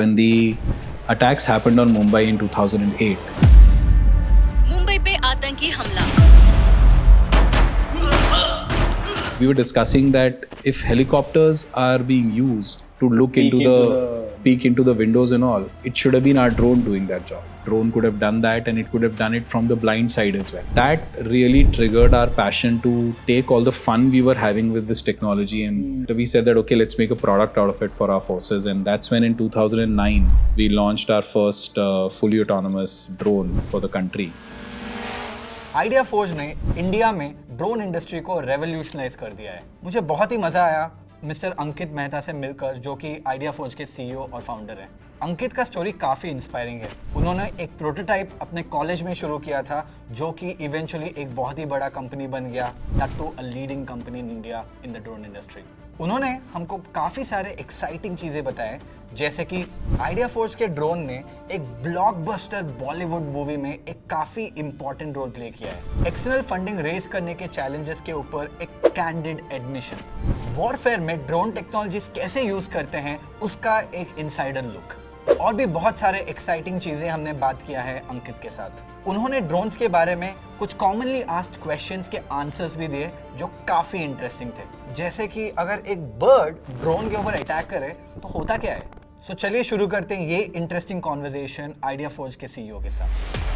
when the attacks happened on Mumbai in 2008. Mumbai पे आतंकी हमला. We were discussing that if helicopters are being used to look peek into the windows and all, it should have been our drone doing that job. Drone could have done that, and it could have done it from the blind side as well. That really triggered our passion to take all the fun we were having with this technology, and we said that okay, let's make a product out of it for our forces. And that's when in 2009 we launched our first fully autonomous drone for the country. Idea forge ने India में drone industry को revolutionise कर दिया है. मुझे बहुत ही मजा आया मिस्टर अंकित मेहता से मिलकर, जो कि आइडिया फोर्ज के सीईओ और फाउंडर हैं. अंकित का स्टोरी काफ़ी इंस्पायरिंग है. उन्होंने एक प्रोटोटाइप अपने कॉलेज में शुरू किया था, जो कि इवेंचुअली एक बहुत ही बड़ा कंपनी बन गया, that to a leading company in India in the drone industry. उन्होंने हमको काफ़ी सारे एक्साइटिंग चीज़ें बताए, जैसे कि आइडिया फोर्ज के ड्रोन ने एक ब्लॉकबस्टर बॉलीवुड मूवी में एक काफ़ी इंपॉर्टेंट रोल प्ले किया है. एक्सटर्नल फंडिंग रेज करने के चैलेंजेस के ऊपर एक कैंडिड एडमिशन, वॉरफेयर में ड्रोन टेक्नोलॉजीज कैसे यूज़ करते हैं उसका एक इनसाइडर लुक, और भी बहुत सारे एक्साइटिंग चीजें हमने बात किया है अंकित के साथ. उन्होंने ड्रोन्स के बारे में कुछ कॉमनली आस्क्ड क्वेश्चंस के आंसर्स भी दिए जो काफी इंटरेस्टिंग थे, जैसे कि अगर एक बर्ड ड्रोन के ऊपर अटैक करे तो होता क्या है. सो चलिए शुरू करते हैं ये इंटरेस्टिंग कॉन्वर्सेशन आइडिया फोर्ज के सीईओ के साथ.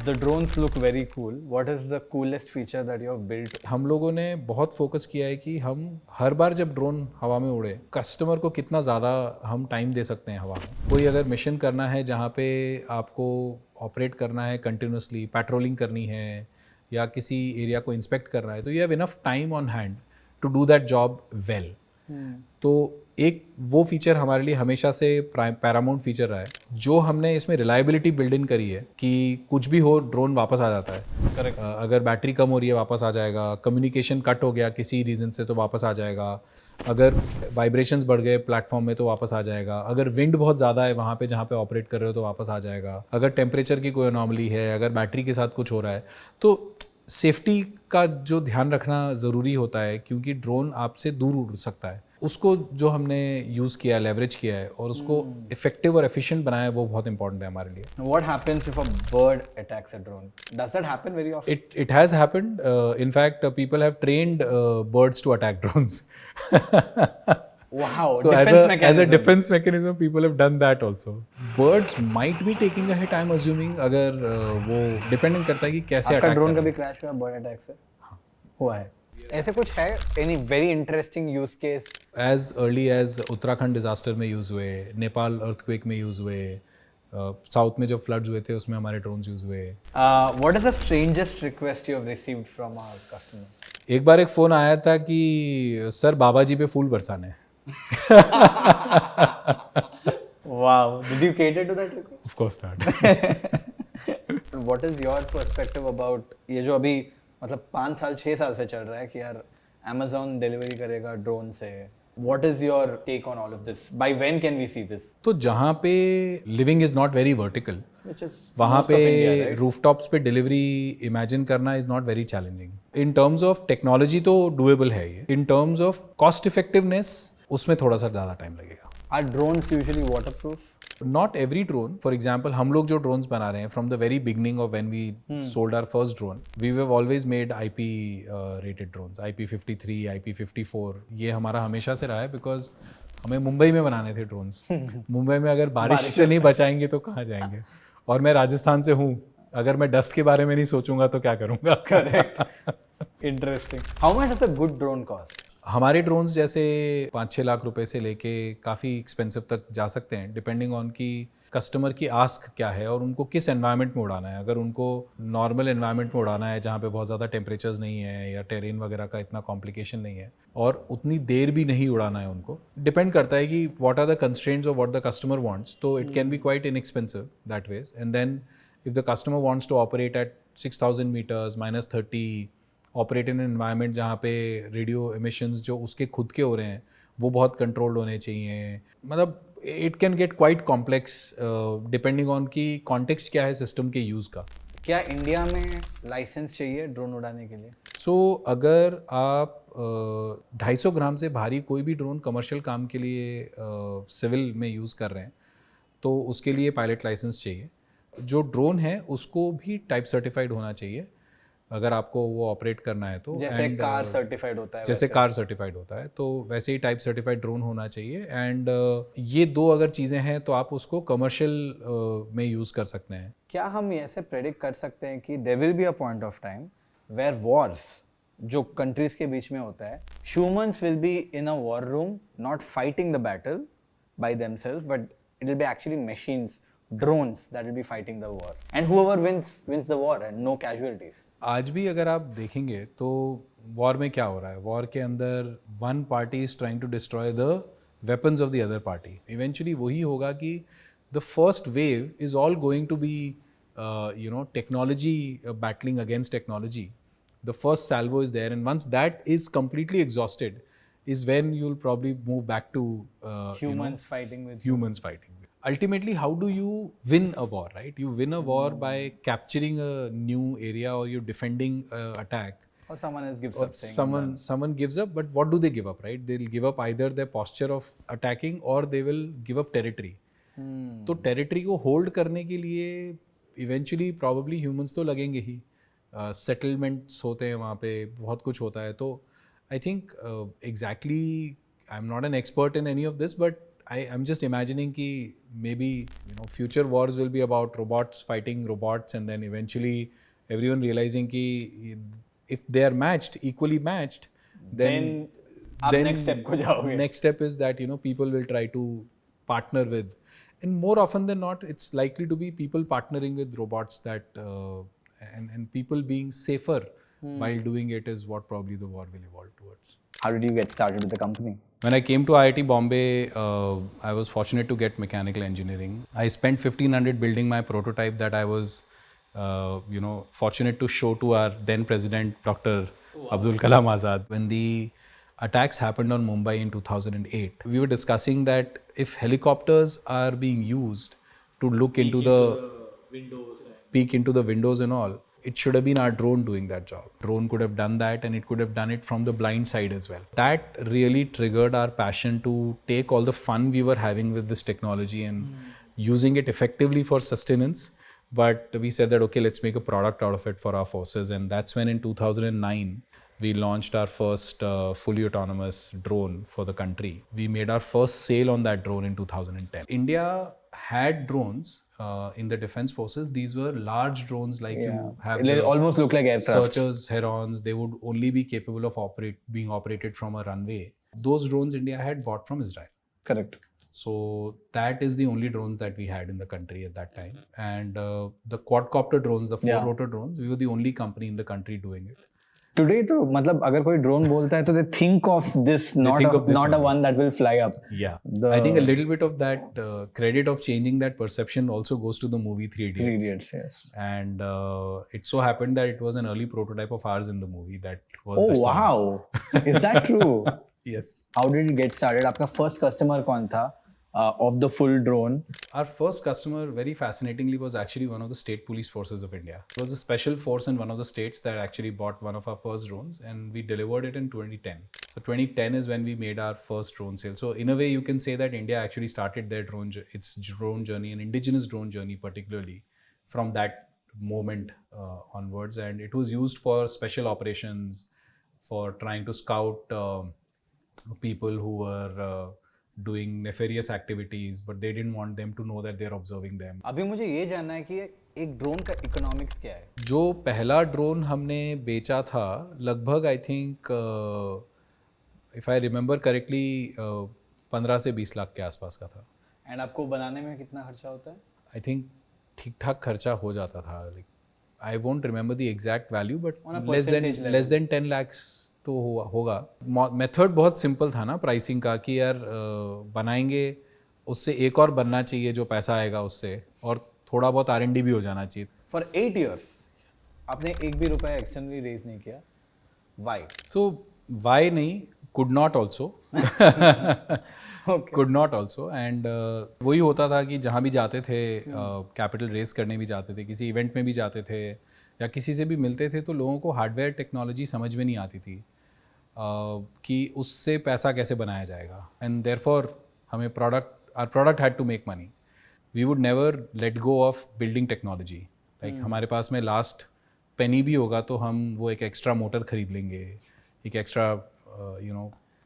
The drones look very cool. What is the coolest feature that you have built? हम लोगों ने बहुत फोकस किया है कि हम हर बार जब ड्रोन हवा में उड़े, कस्टमर को कितना ज़्यादा हम टाइम दे सकते हैं हवा में. कोई अगर मिशन करना है जहाँ पे आपको ऑपरेट करना है कंटिन्यूसली, पेट्रोलिंग करनी है या किसी एरिया को इंस्पेक्ट करना है, तो you have enough time on hand to do that job well. तो एक वो फीचर हमारे लिए हमेशा से पैरामाउंट फीचर रहा है, जो हमने इसमें रिलायबिलिटी बिल्ड इन करी है कि कुछ भी हो ड्रोन वापस आ जाता है. करेक्ट. अगर बैटरी कम हो रही है वापस आ जाएगा, कम्युनिकेशन कट हो गया किसी रीज़न से तो वापस आ जाएगा, अगर वाइब्रेशंस बढ़ गए प्लेटफॉर्म में तो वापस आ जाएगा, अगर विंड बहुत ज़्यादा है वहाँ पे जहाँ पे ऑपरेट कर रहे हो तो वापस आ जाएगा, अगर टेम्परेचर की कोई अनॉमली है, अगर बैटरी के साथ कुछ हो रहा है, तो सेफ्टी का जो ध्यान रखना ज़रूरी होता है क्योंकि ड्रोन आपसे दूर उड़ सकता है. उसको जो हमने यूज़ किया है, लेवरेज किया है और उसको इफेक्टिव और एफिशिएंट बनाया है, वो बहुत इंपॉर्टेंट है हमारे लिए. What happens if a bird attacks a drone? Does that happen very often? It has happened. In fact, people have trained birds to attack drones. Wow. So defense as a mechanism. defense mechanism, people have done that also. Birds might be taking a hit, I'm assuming. अगर वो depending करता है कि कैसे आपका attack drone कर कभी crash हुआ बर्ड अटैक से? हुआ है. ऐसे कुछ है any very interesting use case? As early as Uttarakhand disaster में यूज़ हुए, नेपाल अर्थक्वेक में यूज़ हुए, साउथ में जब फ्लड्स हुए थे उसमें हमारे ड्रोन्स यूज़ हुए. What is the strangest request you have received from our customer? एक बार एक फ़ोन आया था कि सर बाबा जी पे फूल बरसाने. Wow. Did you cater to that request? Of course not. What is your perspective about ये जो अभी मतलब 5 साल 6 साल से चल रहा है कि यार Amazon डिलीवरी करेगा ड्रोन से. What is your take on all of this? By when can we see this? तो जहाँ पे living is not very vertical, Which is वहाँ most of India, पे right? रूफटॉप्स पे डिलीवरी इमेजिन करना is not very challenging. In terms of technology तो doable है ये. In terms of cost effectiveness उसमें थोड़ा सा ज़्यादा टाइम लगेगा. Are drones usually waterproof? Not every drone. For example, हम लोग जो drones बना रहे हैं from the very beginning of when we sold our first drone, we have always made IP rated drones, IP53, IP54. ये हमारा हमेशा से रहा है because हमें मुंबई में बनाने थे drones. मुंबई में अगर बारिश से नहीं बचाएंगे तो कहाँ जाएंगे. और मैं राजस्थान से हूँ, अगर मैं डस्ट के बारे में नहीं सोचूंगा तो क्या करूँगा. Correct. Interesting. How much does a good drone cost? हमारे ड्रोन्स जैसे 5-6 लाख रुपए से लेके काफ़ी एक्सपेंसिव तक जा सकते हैं, डिपेंडिंग ऑन कि कस्टमर की आस्क क्या है और उनको किस एनवायरनमेंट में उड़ाना है. अगर उनको नॉर्मल एनवायरनमेंट में उड़ाना है जहाँ पे बहुत ज़्यादा टेम्परेचर्स नहीं है या टेरेन वगैरह का इतना कॉम्प्लिकेशन नहीं है और उतनी देर भी नहीं उड़ाना है, उनको डिपेंड करता है कि what are the constraints of what the customer wants. तो it can be quite inexpensive that ways. And then if the customer wants to operate at 6000 metres -30, operate in environment जहाँ पे रेडियो एमिशंस जो उसके खुद के हो रहे हैं वो बहुत कंट्रोल्ड होने चाहिए. मतलब it can get quite complex depending on कि कॉन्टेक्स्ट क्या है सिस्टम के यूज़ का, क्या इंडिया में लाइसेंस चाहिए ड्रोन उड़ाने के लिए? सो अगर आप 250 ग्राम से भारी कोई भी ड्रोन कमर्शियल काम के लिए सिविल में यूज़ कर रहे हैं तो उसके लिए पायलट लाइसेंस चाहिए। जो ड्रोन है उसको भी टाइप सर्टिफाइड होना चाहिए अगर आपको वो ऑपरेट करना है तो। जैसे And, कार सर्टिफाइड होता है जैसे वैसे? कार सर्टिफाइड होता है तो वैसे ही टाइप सर्टिफाइड ड्रोन होना चाहिए। एंड ये दो अगर चीज़ें हैं तो आप उसको कमर्शियल में यूज़ कर सकते हैं। क्या हम ऐसे प्रेडिक्ट कर सकते हैं कि there will be a point of time where wars जो कंट्रीज के बीच में होता है, humans will be in a war room not fighting the battle by themselves but it will be actually machines, drones that will be fighting the war, and whoever wins the war and no casualties. आज भी अगर आप देखेंगे तो war में क्या हो रहा है, वॉर के अंदर one party is trying to destroy the weapons of the other party. Eventually वही होगा कि the first wave is all going to be technology battling against technology. The first salvo is there, and once that is completely exhausted is when you'll probably move back to Humans fighting with humans fighting. Ultimately, how do you win a war, right? You win a war by capturing a new area, or you're defending attack, or someone else gives or up saying someone gives up. But what do they give up, right? They'll give up either their posture of attacking or they will give up territory. तो territory को hold करने के लिए eventually probably humans तो लगेंगे ही। Settlements होते हैं वहाँ पे, बहुत कुछ होता है। तो I think exactly I am not an expert in any of this, but I'm just imagining कि maybe future wars will be about robots fighting robots, and then eventually everyone realizing कि if they are matched, equally matched, then आप next step को जाओगे। next step is that people will try to partner with, and more often than not it's likely to be people partnering with robots that and people being safer while doing it is what probably the war will evolve towards. How did you get started with the company? When I came to IIT Bombay, I was fortunate to get mechanical engineering. I spent 1500 building my prototype that I was, fortunate to show to our then president, Dr. Abdul Kalam Azad. When the attacks happened on Mumbai in 2008, we were discussing that if helicopters are being used to look into the windows, peek into the windows and all, it should have been our drone doing that job. Drone could have done that, and it could have done it from the blind side as well. That really triggered our passion to take all the fun we were having with this technology and using it effectively for sustenance. But we said that, okay, let's make a product out of it for our forces. And that's when in 2009, we launched our first fully autonomous drone for the country. We made our first sale on that drone in 2010. India had drones in the defense forces. These were large drones like you have. They almost look like aircraft. Searchers, Herons, they would only be capable of being operated from a runway. Those drones India had bought from Israel. Correct. So that is the only drones that we had in the country at that time. And the quadcopter drones, the four rotor drones, we were the only company in the country doing it. Today तो मतलब अगर कोई drone बोलता है तो they think of this, not a one that will fly up. Yeah. I think a little bit of that credit of changing that perception also goes to the movie Three Idiots. Three Idiots, yes. And it so happened that it was an early prototype of ours in the movie that was the stunt. Wow! Is that true? Yes. How did you get started? आपका first customer कौन था of the full drone? Our first customer, very fascinatingly, was actually one of the state police forces of India. It was a special force in one of the states that actually bought one of our first drones, and we delivered it in 2010. So 2010 is when we made our first drone sale. So in a way, you can say that India actually started their its drone journey, and indigenous drone journey particularly, from that moment onwards. And it was used for special operations, for trying to scout people who were doing nefarious activities, but they didn't want them to know that they're observing them. अभी मुझे ये जानना है कि एक drone का economics क्या है? जो पहला ड्रोन हमने बेचा था लगभग I think if I remember correctly 15 से 20 लाख के आसपास का था। एंड आपको बनाने में कितना खर्चा होता है? आई थिंक ठीक ठाक खर्चा हो जाता था। I won't remember the exact value, but less than 10 lakhs तो होगा। मेथड बहुत सिंपल था ना प्राइसिंग का, कि यार बनाएंगे, उससे एक और बनना चाहिए जो पैसा आएगा उससे, और थोड़ा बहुत R&D भी हो जाना चाहिए। फॉर 8 years आपने एक भी रुपया एक्सटर्नली रेज नहीं किया। वाई? सो वाई नहीं, could not also could not also and वही होता था कि जहाँ भी जाते थे कैपिटल रेस करने भी जाते थे, किसी इवेंट में भी जाते थे या किसी से भी मिलते थे तो लोगों को हार्डवेयर टेक्नोलॉजी समझ में नहीं आती थी कि उससे पैसा कैसे बनाया जाएगा एंड देयरफॉर हमें our product had to make money. We would never let go of building technology. Like हमारे पास में लास्ट पेनी भी होगा तो हम वो एक एक्स्ट्रा मोटर खरीद लेंगे, एक एक्स्ट्रा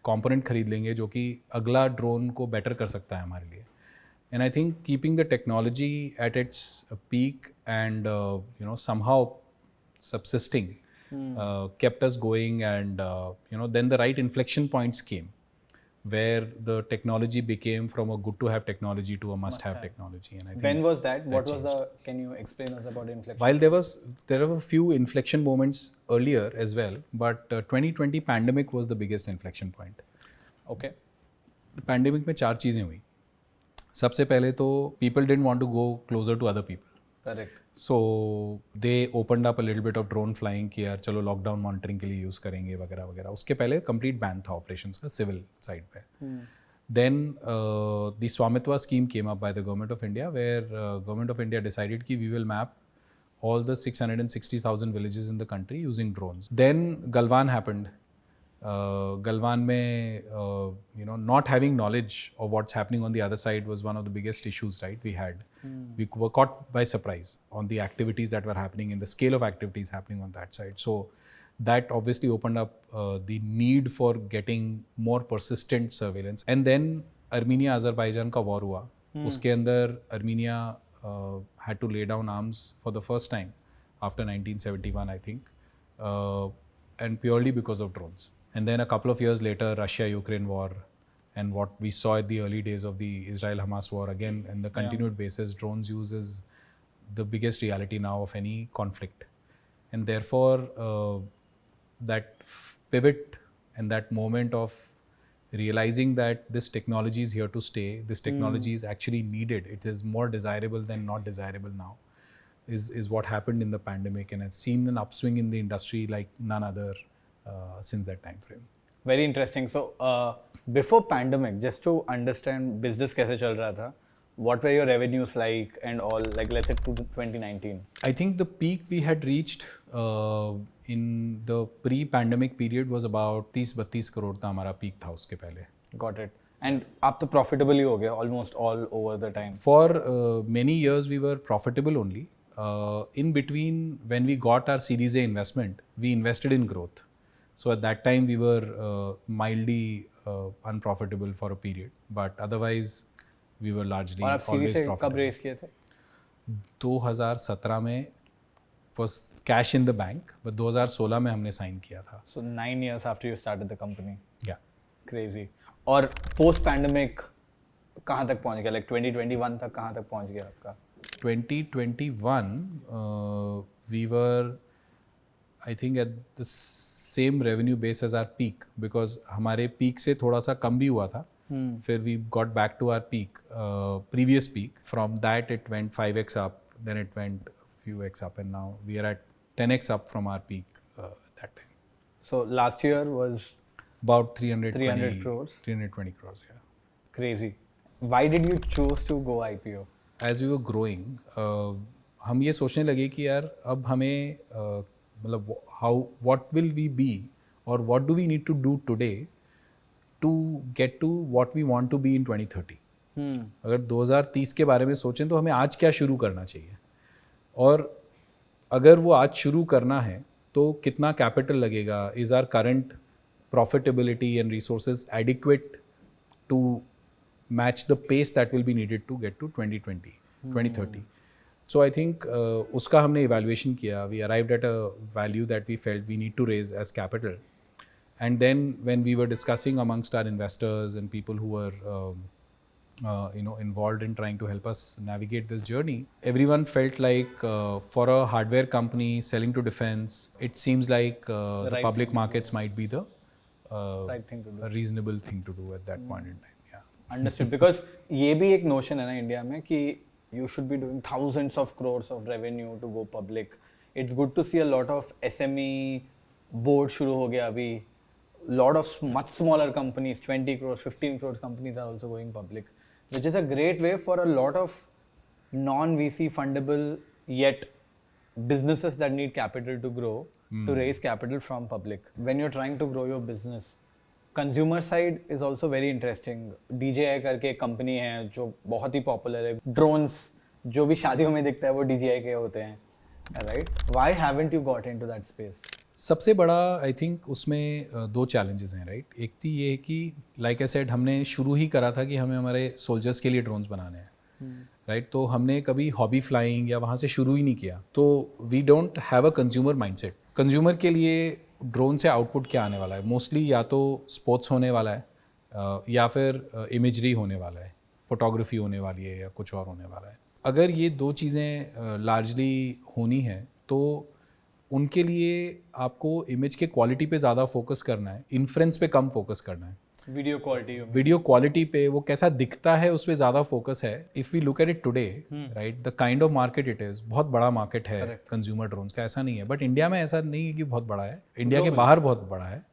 कंपोनेंट खरीद लेंगे जो कि अगला ड्रोन को बेटर कर सकता है हमारे लिए. And I think keeping the technology at its peak and somehow subsisting kept us going and then the right inflection points came where the technology became from a good to have technology to a must have technology. And I think When was that? What was the? Can you explain us about inflection? while there were a few inflection moments earlier as well, but 2020 pandemic was the biggest inflection point. Okay. Pandemic में 4 चीज़ें हुई. सबसे पहले तो people didn't want to go closer to other people. Correct. So they opened up a little bit of drone flying कि यार चलो lockdown monitoring के लिए यूज़ करेंगे वगैरह वगैरह. उसके पहले कंप्लीट बैन था ऑपरेशंस का सिविल साइड पे. Then the Swamitva scheme came up by the government of India where government of India decided कि we will map all the 660,000 villages in the country using drones. Then Galwan happened. Galwan में not having knowledge of what's happening on the other side was one of the biggest issues, right? We had we were caught by surprise on the activities that were happening and the scale of activities happening on that side. So that obviously opened up the need for getting more persistent surveillance. And then Armenia Azerbaijan का war हुआ. उसके अंदर Armenia had to lay down arms for the first time after 1971, I think, and purely because of drones. And then a couple of years later, Russia-Ukraine war, and what we saw at the early days of the Israel-Hamas war, again, and the continued basis, drones use is the biggest reality now of any conflict. And therefore, that pivot and that moment of realizing that this technology is here to stay, this technology is actually needed, it is more desirable than not desirable now, is what happened in the pandemic, and has seen an upswing in the industry like none other since that time frame. Very interesting. So before pandemic, just to understand business कैसे चल रहा था, what were your revenues like and all, like let's say to 2019? I think the peak we had reached in the pre-pandemic period was about 30-32 crore था हमारा peak था उसके पहले. Got it. And आप तो profitable ही हो गए almost all over the time. For many years we were profitable only. In between, when we got our Series A investment, we invested in growth. So at that time we were mildly unprofitable for a period, but otherwise we were largely always profitable. कब raise किए थे? 2017 में was cash in the bank, but 2016 में हमने sign किया था. So 9 years after you started the company. Yeah. Crazy. और post pandemic कहाँ तक पहुँच गया? Like 2021 तक कहाँ तक पहुँच गया आपका? 2021 we were, I think, at the same revenue base as our peak, because हमारे peak से थोड़ा सा कम भी हुआ था. फिर we got back to our peak, previous peak. From that it went 5x up, then it went a few x up, and now we are at 10x up from our peak that time. So last year was About 300 crores. 320 crores, yeah. Crazy. Why did you choose to go IPO? As we were growing, हम ये सोचने लगे कि यार अब हमें मतलब what will we be or what do we need to do today to get to what we want to be in 2030. अगर 2030 के बारे में सोचें तो हमें आज क्या शुरू करना चाहिए, और अगर वो आज शुरू करना है तो कितना कैपिटल लगेगा, is our current profitability and resources adequate to match the pace that will be needed to get to 2030. So I think उसका हमने evaluation किया. We arrived at a value that we felt we need to raise as capital. And then when we were discussing amongst our investors and people who were involved in trying to help us navigate this journey, everyone felt like for a hardware company selling to defense, it seems like the public markets might be the Right thing to do. a reasonable thing to do at that point in time. Yeah. Understood. Because ये भी एक notion है ना India में कि you should be doing thousands of crores of revenue to go public. It's good to see a lot of SME board शुरू हो गया अभी. lot of much smaller companies, 20 crores, 15 crores companies are also going public, which is a great way for a lot of non-VC fundable yet businesses that need capital to grow to raise capital from public. When you're trying to grow your business, consumer side is also very interesting. DJI करके एक company है जो बहुत ही popular है. Drones जो भी शादियों में दिखता है वो DJI के होते हैं, right? Why haven't you got into that space? सबसे बड़ा आई थिंक उसमें दो चैलेंजेस हैं, राइट. एक तो ये है कि लाइक आई सेड हमने शुरू ही करा था कि हमें हमारे सोल्जर्स के लिए ड्रोन्स बनाने हैं, राइट. तो हमने कभी हॉबी फ्लाइंग या वहाँ से शुरू ही नहीं किया. तो we don't have a consumer mindset. Consumer के लिए ड्रोन से आउटपुट क्या आने वाला है? मोस्टली या तो स्पोर्ट्स होने वाला है या फिर इमेजरी होने वाला है, फोटोग्राफी होने वाली है या कुछ और होने वाला है. अगर ये दो चीज़ें लार्जली होनी है तो उनके लिए आपको इमेज के क्वालिटी पे ज़्यादा फोकस करना है, इन्फ्रेंस पे कम फोकस करना है. वीडियो क्वालिटी पे वो कैसा दिखता है उस पर ज़्यादा फोकस है. If we look at it today, right, the kind of market it is, बहुत बड़ा मार्केट है कंज्यूमर ड्रोन्स का, ऐसा नहीं है. बट इंडिया में ऐसा नहीं है कि बहुत बड़ा है, इंडिया के बाहर बहुत बड़ा है.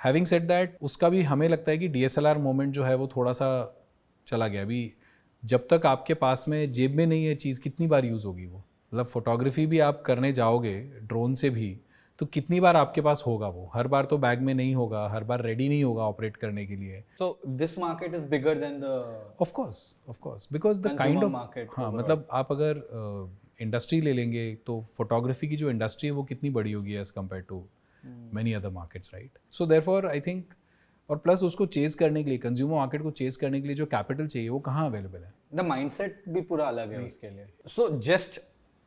हैविंग सेड दैट, उसका भी हमें लगता है कि DSLR मोमेंट जो है वो थोड़ा सा चला गया. अभी जब तक आपके पास में जेब में नहीं है चीज़, कितनी बार यूज़ होगी वो? मतलब फोटोग्राफी भी आप करने जाओगे ड्रोन से भी तो कितनी बार आपके पास होगा वो? हर बार तो बैग में नहीं होगा, हर बार रेडी नहीं होगा ऑपरेट करने के लिए. So this market is bigger than the of course because the kind of market. हाँ, मतलब आप अगर इंडस्ट्री ले लेंगे तो फोटोग्राफी की जो इंडस्ट्री है वो कितनी बड़ी होगी as compare to many other markets, right. So therefore I think, और प्लस उसको चेज करने के लिए, कंज्यूमर मार्केट को चेज करने के लिए जो कैपिटल चाहिए वो कहाँ अवेलेबल है? द माइंडसेट भी पूरा अलग है उसके लिए. So just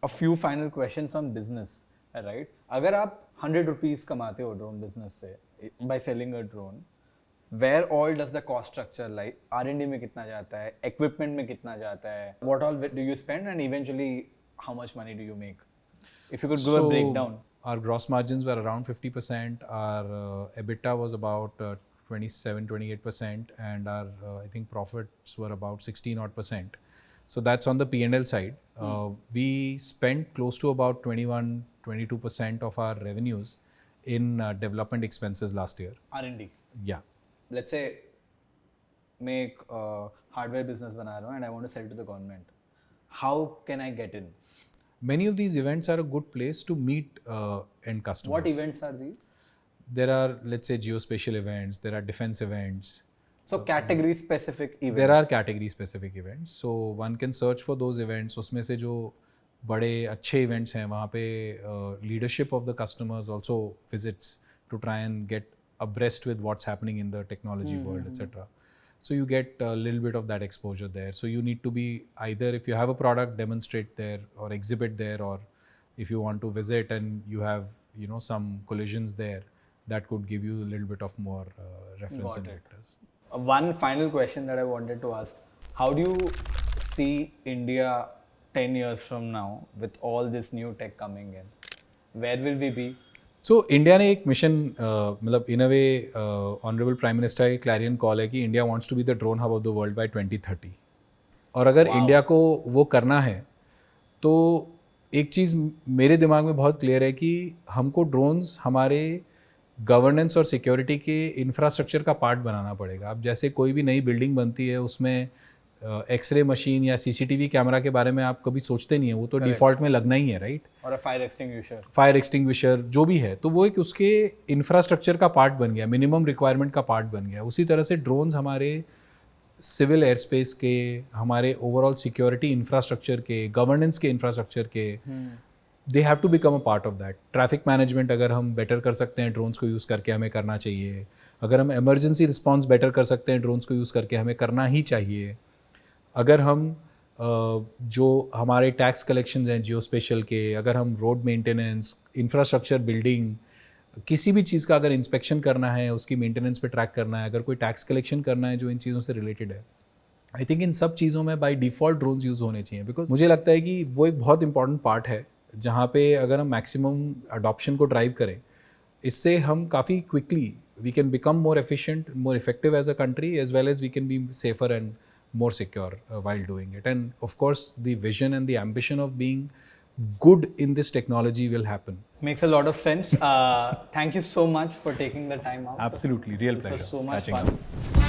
a few final questions on business, right. अगर आप 100 रुपीज कमाते हो ड्रोन बिजनेस से by selling a drone, where all does the cost structure like? R&D में कितना जाता है, इक्विपमेंट में कितना जाता है, what all do you spend and eventually how much money do you make? If you could give a breakdown. Our gross margins were around 50%, our EBITDA was about 27-28%, and our I think profits were about 16 odd %. So that's on the P&L side. We spent close to about 21-22% of our revenues in development expenses last year. R&D. Yeah. Let's say मैं एक hardware business बना रहा हूँ and I want to sell to the government. How can I get in? Many of these events are a good place to meet end customers. What events are these? There are, let's say, geospatial events, there are defense events. So category specific events. There are category specific events. So one can search for those events. उसमें से जो बड़े अच्छे events हैं वहाँ पे leadership of the customers also visits to try and get abreast with what's happening in the technology world, etc. So you get a little bit of that exposure there. So you need to be either, if you have a product, demonstrate there or exhibit there, or if you want to visit and you have, you know, some collisions there, that could give you a little bit of more reference and vectors. One final question that I wanted to ask: how do you see India 10 years from now with all this new tech coming in? Where will we be? So India ने एक mission, मतलब in a way honourable prime minister का clarion call है कि India wants to be the drone hub of the world by 2030. और अगर India को वो करना है तो एक चीज़ मेरे दिमाग में बहुत क्लियर है कि हमको ड्रोन्स हमारे गवर्नेंस और सिक्योरिटी के इंफ्रास्ट्रक्चर का पार्ट बनाना पड़ेगा. अब जैसे कोई भी नई बिल्डिंग बनती है उसमें एक्सरे मशीन या CCTV कैमरा के बारे में आप कभी सोचते नहीं है, वो तो डिफ़ॉल्ट में लगना ही है, राइट. और फायर एक्सटिंग्विशर जो भी है, तो वो एक उसके इंफ्रास्ट्रक्चर का पार्ट बन गया, मिनिमम रिक्वायरमेंट का पार्ट बन गया. उसी तरह से ड्रोन्स हमारे सिविल एयर स्पेस के, हमारे ओवरऑल सिक्योरिटी इंफ्रास्ट्रक्चर के, गवर्नेंस के इंफ्रास्ट्रक्चर के, they have to become a part of that. Traffic management अगर हम बेटर कर सकते हैं ड्रोन्स को यूज़ करके, हमें करना चाहिए. अगर हम इमरजेंसी रिस्पॉन्स बेटर कर सकते हैं ड्रोन्स को यूज़ करके, हमें करना ही चाहिए. अगर हम जो हमारे टैक्स कलेक्शंस हैं जियोस्पेशल के, अगर हम रोड मेंटेनेंस, इंफ्रास्ट्रक्चर बिल्डिंग, किसी भी चीज़ का अगर इंस्पेक्शन करना है, उसकी मेंटेनेंस पे ट्रैक करना है, अगर कोई टैक्स कलेक्शन करना है जो इन चीज़ों से रिलेटेड है, आई थिंक इन सब चीज़ों में बाय डिफ़ॉल्ट ड्रोन्स यूज़ होने चाहिए. बिकॉज मुझे लगता है कि वो एक बहुत इंपॉर्टेंट पार्ट है जहाँ पे अगर हम मैक्सिमम अडॉप्शन को ड्राइव करें, इससे हम काफ़ी quickly we can become more efficient, more effective as a country, as well as we can be safer and more secure while doing it. And of course the vision and the ambition of being good in this technology will happen. Makes a lot of sense. Thank you so much for taking the time out. Absolutely, real This pleasure. was so much catching fun. up.